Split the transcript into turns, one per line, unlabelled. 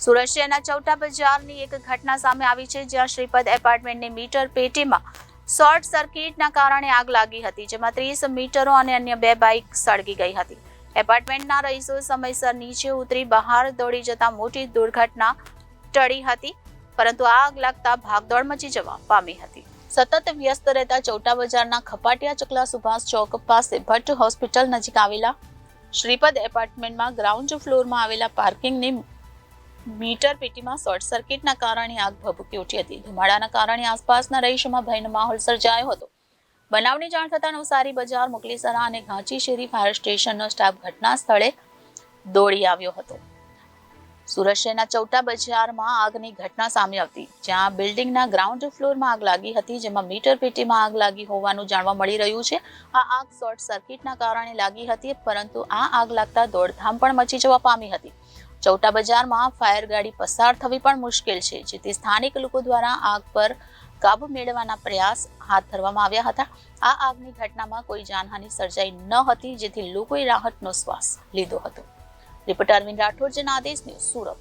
સુરત શહેરના ચૌટા બજારની એક ઘટના સામે આવી છે, જ્યાં શ્રીપદ એપાર્ટમેન્ટની મીટર પેટીમાં શોર્ટ સર્કિટના કારણે આગ લાગી હતી, જેમાં 30 મીટરો અને અન્ય 2 બાઇક સળગી ગઈ હતી. એપાર્ટમેન્ટના રહીશો સમયસર નીચે ઉતરી બહાર દોડી જતા મોટી દુર્ઘટના ટળી હતી, પરંતુ આગ લાગતા ભાગદોડ મચી જવા પામી હતી. સતત વ્યસ્ત રહેતા ચૌટા બજારના ખપાટિયા ચકલા સુભાષ ચોક પાસે ભટ્ટ હોસ્પિટલ નજીક આવેલા શ્રીપદ એપાર્ટમેન્ટમાં ગ્રાઉન્ડ ફ્લોરમાં આવેલા પાર્કિંગની મીટર પેટીમાં શોર્ટ સર્કિટના કારણે આગ ભભૂકી ઉઠી હતી. ધુમાડાના કારણે આસપાસના રહીશોમાં ભયનો માહોલ સર્જાયો હતો. બનાવની જાણ થતાં નવસારી બજાર, મોકલીસરા અને ઘાંચી શેરી ફાયર સ્ટેશનનો સ્ટાફ ઘટના સ્થળે દોડી આવ્યો હતો. સુરત શહેરના ચૌટા બજારમાં આગની ઘટના સામે આવી, જ્યાં બિલ્ડિંગના ગ્રાઉન્ડ ફ્લોરમાં આગ લાગી હતી, જેમાં મીટર પેટીમાં આગ લાગી હોવાનું જાણવા મળી રહ્યું છે. આ આગ શોર્ટ સર્કિટના કારણે લાગી હતી, પરંતુ આ આગ લાગતા દોડધામ પણ મચી જવા પામી હતી. ચૌટા બજારમાં ફાયર ગાડી પસાર થવી પણ મુશ્કેલ છે, જેથી સ્થાનિક લોકો દ્વારા આગ પર કાબુ મેળવવાના પ્રયાસ હાથ ધરવામાં આવ્યા હતા. આ આગની ઘટનામાં કોઈ જાનહાનિ સર્જાઈ ન હતી, જેથી લોકોએ રાહતનો શ્વાસ લીધો હતો. Reporter Arvind Rathod, Janadesh news, Surat.